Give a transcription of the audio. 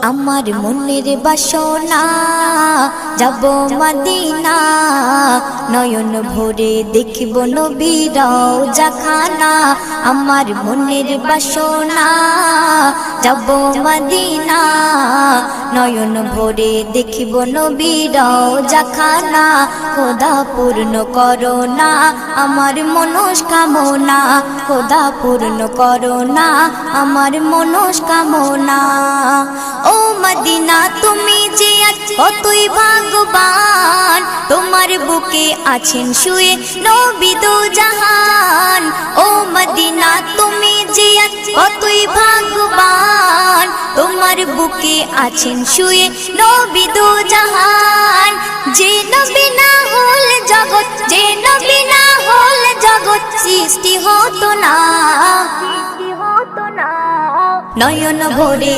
আমার মনের বাসনা যাব মদিনা, নয়ন ভরে দেখিব নবীর রওজাখানা। আমার মনের বাসনা যাব মদিনা, নয়ন ভরে দেখিব নবীর রওজাখানা। খোদা পূর্ণ করো না আমার মনস্কামনা, খোদা পূর্ণ করো না আমার মনস্কামনা। ও মদিনা তুমি যে আজ কতই ভাগ্যবান, তোমার বুকে আছেন শুয়ে নবী দো জাহান। ও মদিনা তুমি যে আজ কতই ভাগ্যবান, তোমার বুকে আছেন শুয়ে নবী দো জাহান। যে নবী না হল জগৎ, যে নবী না হল জগৎ সৃষ্টি হতো না, নয়ন ভরে